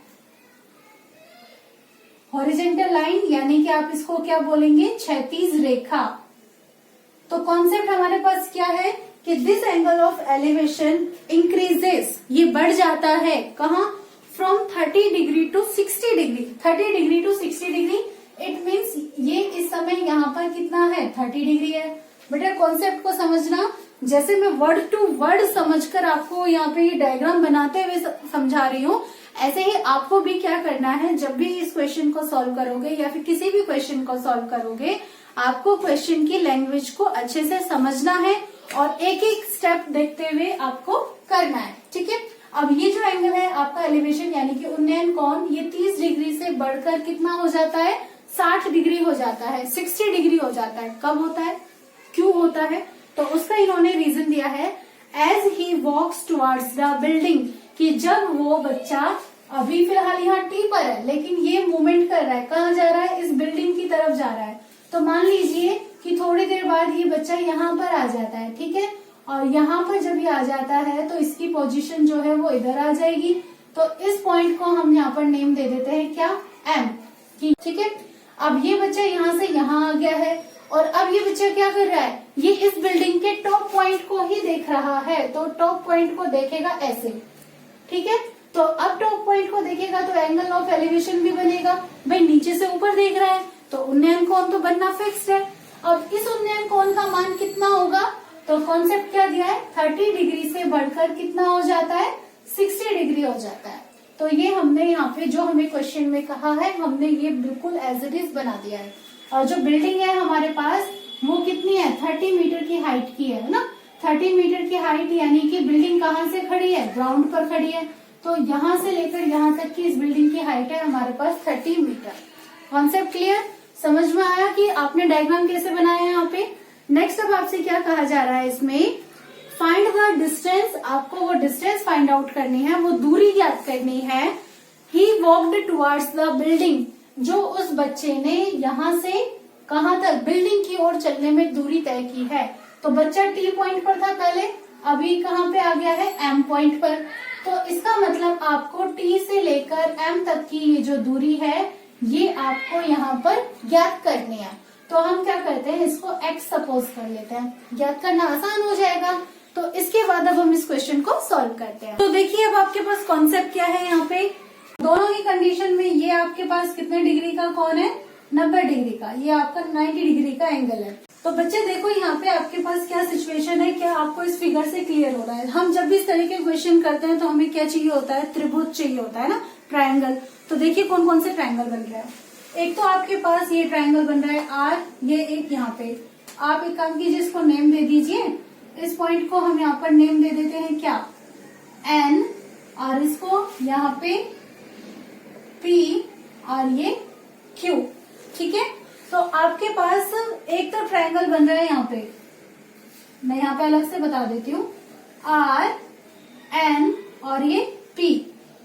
S1: हॉरिजॉन्टल लाइन यानी कि आप इसको क्या बोलेंगे, क्षैतिज रेखा। तो कॉन्सेप्ट हमारे पास क्या है कि this angle of elevation increases, ये बढ़ जाता है, कहाँ, from 30 degree to 60 degree. 30 degree to 60 degree, it means ये इस समय यहाँ पर कितना है, 30 डिग्री है। बेटा कॉन्सेप्ट को समझना, जैसे मैं वर्ड टू वर्ड समझकर आपको यहाँ पे ये डायग्राम बनाते हुए समझा रही हूँ, ऐसे ही आपको भी क्या करना है, जब भी इस क्वेश्चन को सॉल्व करोगे या फिर किसी भी क्वेश्चन को सॉल्व करोगे, आपको क्वेश्चन की लैंग्वेज को अच्छे से समझना है और एक एक स्टेप देखते हुए आपको करना है, ठीक है। अब ये जो एंगल है आपका एलिवेशन यानी कि उन्नयन कोण, ये 30 डिग्री से बढ़कर कितना हो जाता है, 60 डिग्री हो जाता है, 60 डिग्री हो जाता है। कब होता है, क्यों होता है, तो उसका इन्होंने रीजन दिया है, as he walks towards the building, कि जब वो बच्चा अभी फिलहाल यहाँ टी पर है लेकिन ये मूवमेंट कर रहा है, कहाँ जा रहा है, इस बिल्डिंग की तरफ जा रहा है। तो मान लीजिए कि थोड़ी देर बाद ये बच्चा यहाँ पर आ जाता है, ठीक है, और यहाँ पर जब ये आ जाता है तो इसकी पोजीशन जो है वो इधर आ जाएगी। तो इस पॉइंट को हम यहाँ पर नेम दे देते हैं क्या, एम, ठीक है। अब ये बच्चा यहाँ से यहाँ आ गया है और अब ये बच्चा क्या कर रहा है, ये इस बिल्डिंग के टॉप पॉइंट को ही देख रहा है, तो टॉप पॉइंट को देखेगा ऐसे, ठीक है। तो अब टॉप पॉइंट को देखेगा तो एंगल ऑफ एलिवेशन भी बनेगा, भाई नीचे से ऊपर देख रहा है तो उन्नयन कोण तो बनना फिक्स्ड है। अब इस उन्नयन कोण का मान कितना होगा, तो कॉन्सेप्ट क्या दिया है, 30 डिग्री से बढ़कर कितना हो जाता है, 60 डिग्री हो जाता है। तो ये हमने यहाँ पे जो हमें क्वेश्चन में कहा है, हमने ये बिल्कुल एज इट इज बना दिया है। और जो बिल्डिंग है हमारे पास वो कितनी है, 30 मीटर की हाइट की है ना, 30 मीटर की हाइट, यानी कि बिल्डिंग कहाँ से खड़ी है, ग्राउंड पर खड़ी है, तो यहाँ से लेकर यहाँ तक की इस बिल्डिंग की हाइट है हमारे पास 30 मीटर। कॉन्सेप्ट क्लियर, समझ में आया कि आपने डायग्राम कैसे बनाया है यहाँ पे। नेक्स्ट अब आपसे क्या कहा जा रहा है इसमें, फाइंड द डिस्टेंस, आपको वो डिस्टेंस फाइंड आउट करनी है, वो दूरी याद करनी है। ही वॉक्ड टुवर्ड्स द बिल्डिंग, जो उस बच्चे ने यहाँ से कहाँ तक, बिल्डिंग की ओर चलने में दूरी तय की है। तो बच्चा टी पॉइंट पर था पहले, अभी कहाँ पे आ गया है, एम पॉइंट पर। तो इसका मतलब आपको टी से लेकर एम तक की ये जो दूरी है ये आपको यहाँ पर ज्ञात करनी है। तो हम क्या करते हैं, इसको x सपोज कर लेते हैं, ज्ञात करना आसान हो जाएगा। तो इसके बाद अब हम इस क्वेश्चन को सॉल्व करते हैं। तो देखिए अब आपके पास कॉन्सेप्ट क्या है, यहाँ पे दोनों ही कंडीशन में ये आपके पास कितने डिग्री का कोण है, 90 डिग्री का, ये आपका 90 डिग्री का एंगल है। तो बच्चे देखो यहाँ पे आपके पास क्या सिचुएशन है, क्या आपको इस फिगर से क्लियर हो रहा है। हम जब भी इस तरह के क्वेश्चन करते हैं तो हमें क्या चाहिए होता है, त्रिभुज चाहिए होता है ना, ट्रायंगल। तो देखिए कौन कौन से ट्रायंगल बन रहा है। एक तो आपके पास ये ट्रायंगल बन रहा है आर, ये एक यहाँ पे, आप एक काम कीजिए, इसको नेम दे दीजिए, इस पॉइंट को हम यहाँ पर नेम दे देते हैं क्या, एन, और इसको यहाँ पे पी और ये क्यू, ठीक है। तो आपके पास एक तो ट्रायंगल बन रहा है यहाँ पे, मैं यहाँ पे अलग से बता देती हूँ, आर एन और ये पी,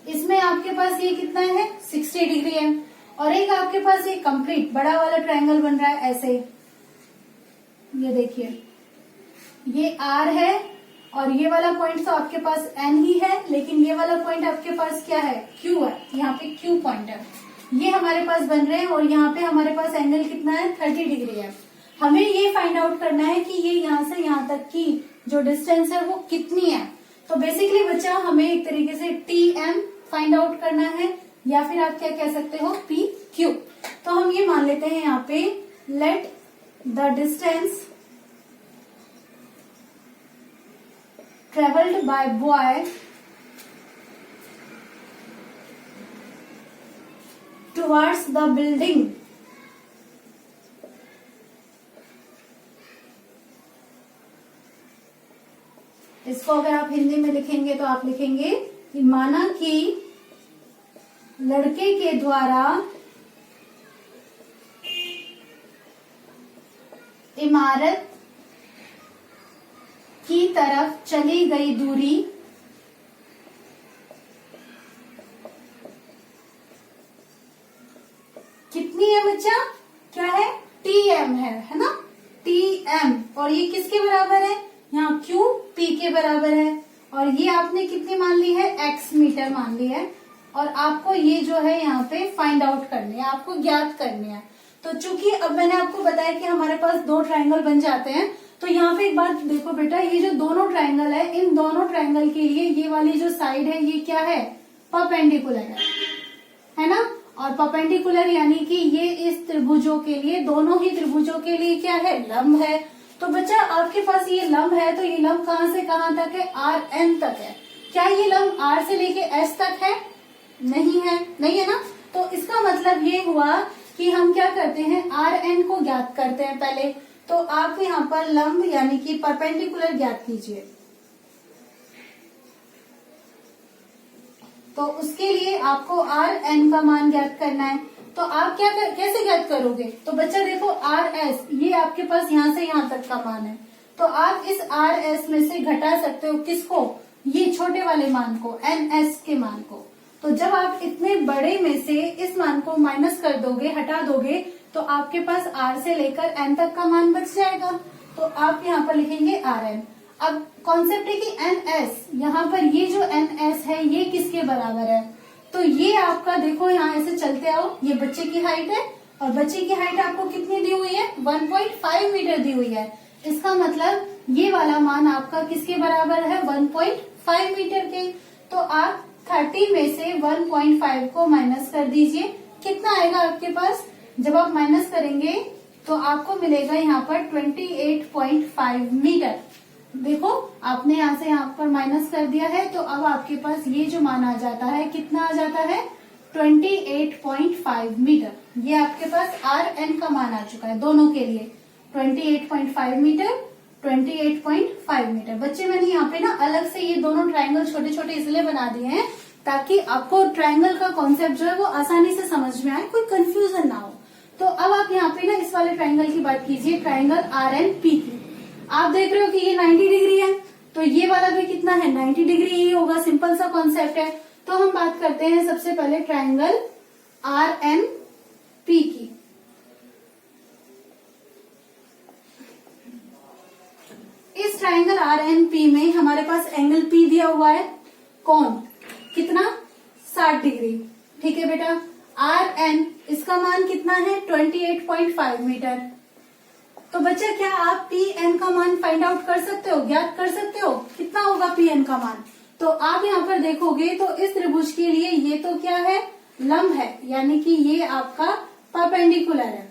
S1: इसमें आपके पास ये कितना है 60 डिग्री है। और एक आपके पास ये कंप्लीट बड़ा वाला ट्रायंगल बन रहा है ऐसे, ये देखिए ये आर है और ये वाला पॉइंट तो आपके पास एन ही है, लेकिन ये वाला पॉइंट आपके पास क्या है क्यू है, यहाँ पे क्यू पॉइंट है, ये हमारे पास बन रहे हैं। और यहाँ पे हमारे पास एंगल कितना है 30 डिग्री है। हमें ये फाइंड आउट करना है कि ये यहाँ से यहाँ तक की जो डिस्टेंस है वो कितनी है। तो बेसिकली बच्चा हमें एक तरीके से टी एम फाइंड आउट करना है, या फिर आप क्या कह सकते हो पी क्यू। तो हम ये मान लेते हैं यहाँ पे let the distance travelled by boy towards the building इसको अगर आप हिंदी में लिखेंगे तो आप लिखेंगे कि माना कि लड़के के द्वारा इमारत की तरफ चली गई दूरी कितनी है बच्चा, क्या है टी एम है ना, टी एम। और ये किसके बराबर है, यहाँ क्यू पी के बराबर है। और ये आपने कितनी मान ली है एक्स मीटर मान ली है। और आपको ये जो है यहाँ पे फाइंड आउट करनी है, आपको ज्ञात करनी है। तो चूंकि अब मैंने आपको बताया कि हमारे पास दो ट्रायंगल बन जाते हैं, तो यहाँ पे एक बात देखो बेटा, ये जो दोनों ट्रायंगल है, इन दोनों ट्रायंगल के लिए ये वाली जो साइड है ये क्या है परपेंडिकुलर है ना। और परपेंडिकुलर यानी कि ये इस त्रिभुजों के लिए, दोनों ही त्रिभुजों के लिए क्या है लंब है। तो बच्चा आपके पास ये लंब है, तो ये लंब कहाँ से कहाँ तक है आर एन तक है। क्या ये लंब आर से लेके एस तक है, नहीं है, नहीं है ना। तो इसका मतलब ये हुआ कि हम क्या करते हैं आर एन को ज्ञात करते हैं पहले। तो आप यहाँ पर लंब यानी कि परपेंडिकुलर ज्ञात कीजिए। तो उसके लिए आपको आर एन का मान ज्ञात करना है। तो आप कैसे ज्ञात करोगे, तो बच्चा देखो आर एस ये आपके पास यहाँ से यहाँ तक का मान है, तो आप इस आर एस में से घटा सकते हो किसको, ये छोटे वाले मान को, एन एस के मान को। तो जब आप इतने बड़े में से इस मान को माइनस कर दोगे, हटा दोगे, तो आपके पास आर से लेकर एन तक का मान बच जाएगा। तो आप यहाँ पर लिखेंगे आर एन। अब कॉन्सेप्ट है कि एन एस, यहाँ पर ये जो एन एस है ये किसके बराबर है, तो ये आपका देखो यहाँ ऐसे चलते आओ, ये बच्चे की हाइट है और बच्चे की हाइट आपको कितनी दी हुई है 1.5 मीटर दी हुई है। इसका मतलब ये वाला मान आपका किसके बराबर है 1.5 मीटर के। तो आप 30 में से 1.5 को माइनस कर दीजिए, कितना आएगा आपके पास, जब आप माइनस करेंगे तो आपको मिलेगा यहाँ पर 28.5 मीटर। देखो आपने यहाँ से यहाँ पर माइनस कर दिया है, तो अब आपके पास ये जो मान आ जाता है, कितना आ जाता है 28.5 मीटर। ये आपके पास आर एन का मान आ चुका है दोनों के लिए, 28.5 मीटर, 28.5 मीटर। बच्चे मैंने यहाँ पे ना अलग से ये दोनों ट्रायंगल छोटे छोटे इसलिए बना दिए हैं ताकि आपको ट्रायंगल का कॉन्सेप्ट जो है वो आसानी से समझ में आए, कोई कंफ्यूजन ना हो। तो अब आप यहाँ पे ना इस वाले ट्रायंगल की बात कीजिए, ट्रायंगल आर एन पी की। आप देख रहे हो कि ये 90 डिग्री है, तो ये वाला भी कितना है 90 डिग्री ही होगा, सिंपल सा कॉन्सेप्ट है। तो हम बात करते हैं सबसे पहले ट्रायंगल आर एन पी की। इस ट्रायंगल आर एन पी में हमारे पास एंगल पी दिया हुआ है, कौन कितना 60 डिग्री, ठीक है बेटा। आर एन इसका मान कितना है 28.5 मीटर। तो बच्चा क्या आप पी एन का मान फाइंड आउट कर सकते हो, ज्ञात कर सकते हो, कितना होगा पी एन का मान। तो आप यहाँ पर देखोगे तो इस त्रिभुज के लिए ये तो क्या है लंब है, यानी कि ये आपका परपेंडिकुलर है,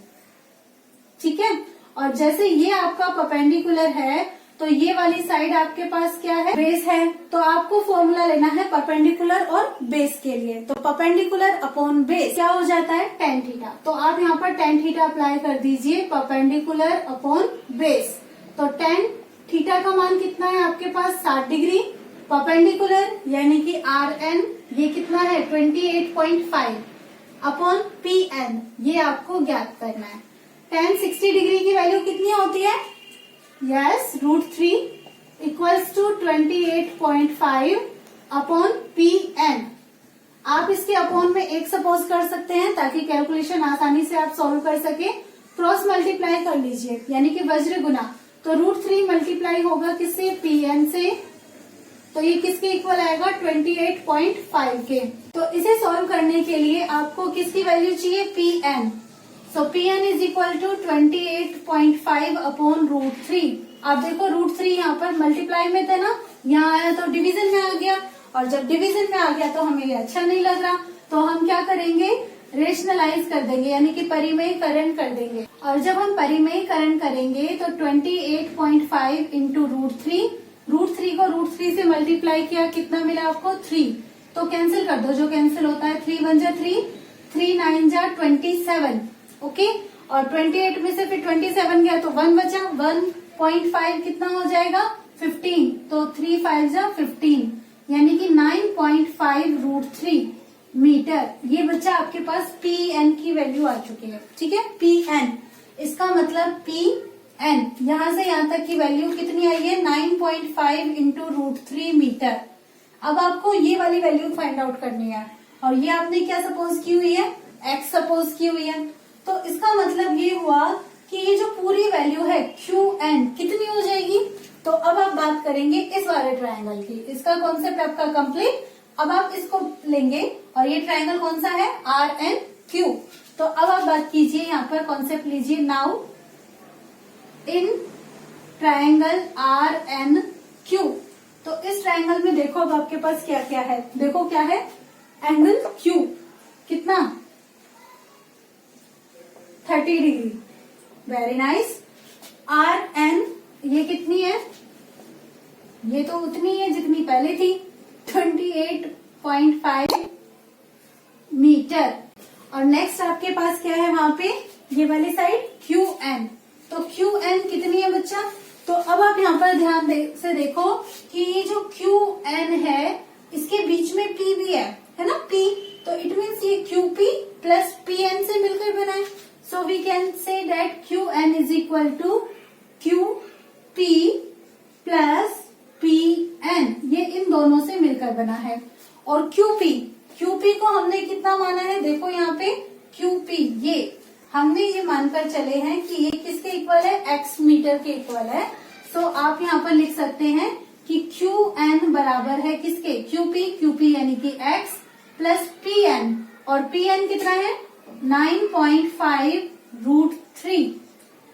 S1: ठीक है। और जैसे ये आपका परपेंडिकुलर है तो ये वाली साइड आपके पास क्या है बेस है। तो आपको फॉर्मूला लेना है परपेंडिकुलर और बेस के लिए। तो परपेंडिकुलर अपॉन बेस क्या हो जाता है tan थीटा। तो आप यहाँ पर tan थीटा अप्लाई कर दीजिए, परपेंडिकुलर अपॉन बेस। तो tan थीटा का मान कितना है आपके पास 60 डिग्री, परपेंडिकुलर यानी कि आर एन ये कितना है 28.5 अपॉन पी एन, ये आपको ज्ञात करना है। tan 60 डिग्री की वैल्यू कितनी होती है? Yes, √3 equals to 28.5 upon PN। आप इसके अपॉन में एक सपोज कर सकते हैं ताकि कैलकुलेशन आसानी से आप सॉल्व कर सके। क्रॉस मल्टीप्लाई कर लीजिए, यानी कि वज्र गुना। तो √3 मल्टीप्लाई होगा किससे? PN से। तो ये किसके इक्वल आएगा? 28.5 के। तो इसे सॉल्व करने के लिए आपको किसकी वैल्यू चाहिए? PN। So PN is equal to 28.5 upon √3। आप देखो √3 यहाँ पर मल्टीप्लाई में था ना, यहाँ आया तो डिवीजन में आ गया, और जब डिवीजन में आ गया तो हमें ये अच्छा नहीं लग रहा, तो हम क्या करेंगे? रेशनलाइज कर देंगे, यानी कि परिमेयकरण कर देंगे। और जब हम परिमेयकरण करेंगे तो 28.5 इंटू √3, √3 को √3 से मल्टीप्लाई किया, कितना मिला आपको? 3। तो कैंसिल कर दो, जो कैंसिल होता है 3 1 जा 3, 3 9 जा 27। ओके, और 28 में से फिर 27 गया तो 1 बचा, 1.5 कितना हो जाएगा? 15। तो 3 5 जा 15, यानी कि 9.5 √3 मीटर। ये बच्चा आपके पास PN की वैल्यू आ चुकी है। ठीक है, PN, इसका मतलब PN यहाँ से यहाँ तक की वैल्यू कितनी आई है? 9.5 इंटू √3 मीटर। अब आपको ये वाली वैल्यू फाइंड आउट करनी है, और ये आपने क्या सपोज की हुई है? X सपोज की हुई है। तो इसका मतलब ये हुआ कि ये जो पूरी वैल्यू है QN कितनी हो जाएगी? तो अब आप बात करेंगे इस वाले ट्रायंगल की। इसका कॉन्सेप्ट आपका कंप्लीट। अब आप इसको लेंगे, और ये ट्रायंगल कौन सा है? RNQ। तो अब आप बात कीजिए, यहाँ पर कॉन्सेप्ट लीजिए। नाउ इन ट्रायंगल RNQ, तो इस ट्रायंगल में देखो अब आपके पास क्या क्या है। देखो क्या है? एंगल Q कितना? 30 डिग्री। Very nice. RN ये कितनी है? ये तो उतनी है जितनी पहले थी, 28.5 मीटर। और नेक्स्ट आपके पास क्या है वहां पे? ये वाली साइड QN। तो QN कितनी है बच्चा? तो अब आप यहाँ पर ध्यान से देखो कि ये जो QN है इसके बीच में P भी है ना? P, तो इट मीन्स ये QP प्लस PN से मिलकर बना है। So we can say that QN is equal to QP plus PN, ये इन दोनों से मिलकर बना है। और QP को हमने कितना माना है? देखो यहाँ पे QP, ये हमने ये मानकर चले हैं कि ये किसके इक्वल है? X मीटर के इक्वल है। सो आप यहाँ पर लिख सकते हैं कि QN बराबर है किसके? QP यानी कि X प्लस PN, और PN कितना है? 9.5 √3।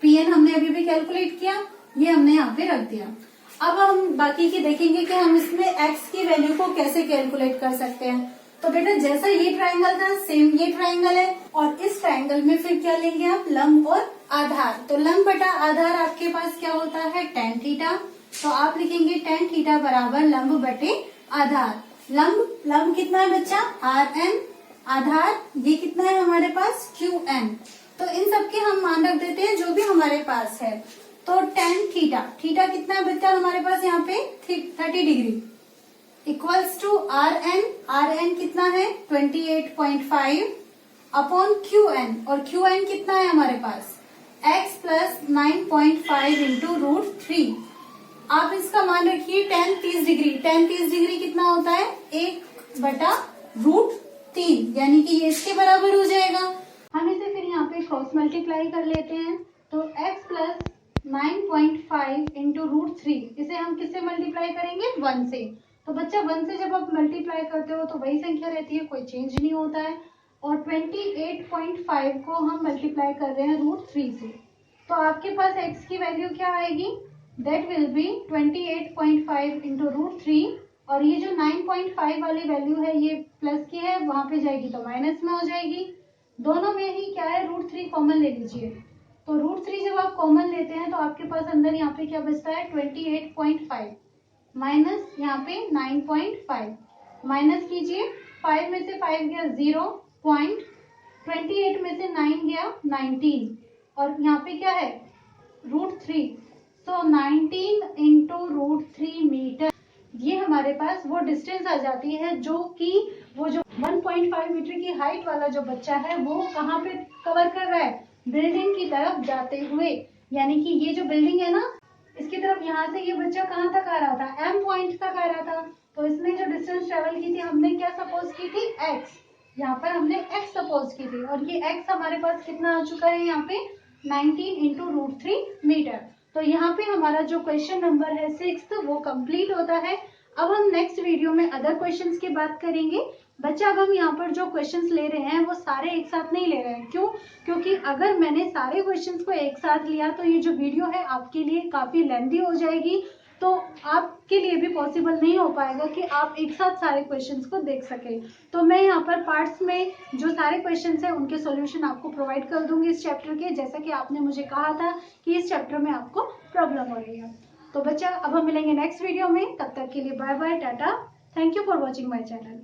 S1: PN हमने अभी भी कैलकुलेट किया, ये हमने यहाँ पे रख दिया। अब हम बाकी की देखेंगे कि हम इसमें X की वैल्यू को कैसे कैलकुलेट कर सकते हैं। तो बेटा जैसा ये ट्रायंगल था सेम ये ट्रायंगल है, और इस ट्रायंगल में फिर क्या लेंगे आप? लंब और आधार। तो लंब बटा आधार आपके पास क्या होता है? tan theta. तो आप लिखेंगे tan थीटा बराबर लंब बटे आधार। लंब कितना है बच्चा? RN। आधार ये कितना है हमारे पास? QN। तो इन सबके हम मान रख देते हैं जो भी हमारे पास है। तो tan थीटा कितना है बच्चा हमारे पास यहाँ पे? 30 डिग्री इक्वल्स टू RN कितना है? 28.5 अपॉन QN, और QN कितना है हमारे पास? X plus 9.5 into √3। आप इसका मान रखिए tan 30 डिग्री। tan 30 डिग्री कितना होता है? 1 बटा √3, यानी कि ये इसके बराबर हो जाएगा। हम इसे फिर यहाँ पे क्रॉस मल्टीप्लाई कर लेते हैं। तो X प्लस 9.5 इंटू √3, इसे हम किससे मल्टीप्लाई करेंगे? 1 से। तो बच्चा 1 से जब आप मल्टीप्लाई करते हो तो वही संख्या रहती है, कोई चेंज नहीं होता है। और 28.5 को हम मल्टीप्लाई कर रहे हैं √3 से, तो आपके पास x की वैल्यू क्या आएगी? दैट विल बी 28.5 इंटू √3, और ये जो 9.5 वाली वैल्यू है ये प्लस की है, वहां पे जाएगी तो माइनस में हो जाएगी। दोनों में ही क्या है? √3 कॉमन ले लीजिए। तो √3 जब आप कॉमन लेते हैं तो आपके पास अंदर यहाँ पे क्या बचता है? 28.5 माइनस यहाँ पे 9.5, माइनस कीजिए। 5 में से 5 गया 0, 28 में से 9 गया 19, और यहाँ पे क्या है? √3। सो 19 इंटू √3 मीटर, ये हमारे पास वो डिस्टेंस आ जाती है जो कि वो जो 1.5 मीटर की हाइट वाला जो बच्चा है वो कहाँ पे कवर कर रहा है? बिल्डिंग की तरफ जाते हुए, यानी कि ये जो बिल्डिंग है ना, इसकी तरफ यहाँ से ये बच्चा कहाँ तक आ रहा था, एम पॉइंट तक आ रहा था। तो इसने जो डिस्टेंस ट्रेवल की थी हमने क्या सपोज की थी, एक्स। यहाँ पर हमने एक्स सपोज की थी और ये एक्स हमारे पास कितना आ चुका है यहाँ पे 19 इंटू √3 मीटर। तो यहाँ पे हमारा जो क्वेश्चन नंबर है 6 वो कंप्लीट होता है। अब हम नेक्स्ट वीडियो में अदर क्वेश्चंस की बात करेंगे। बच्चा अब हम यहाँ पर जो क्वेश्चंस ले रहे हैं वो सारे एक साथ नहीं ले रहे हैं। क्यों? क्योंकि अगर मैंने सारे क्वेश्चंस को एक साथ लिया तो ये जो वीडियो है आपके लिए काफी लेंथी हो जाएगी, तो आपके लिए भी पॉसिबल नहीं हो पाएगा कि आप एक साथ सारे क्वेश्चंस को देख सके। तो मैं यहाँ पर पार्ट्स में जो सारे क्वेश्चंस हैं उनके सॉल्यूशन आपको प्रोवाइड कर दूंगी इस चैप्टर के, जैसा कि आपने मुझे कहा था कि इस चैप्टर में आपको प्रॉब्लम हो रही है। तो बच्चा अब हम मिलेंगे नेक्स्ट वीडियो में, तब तक के लिए बाय बाय, टाटा, thank you for watching my channel.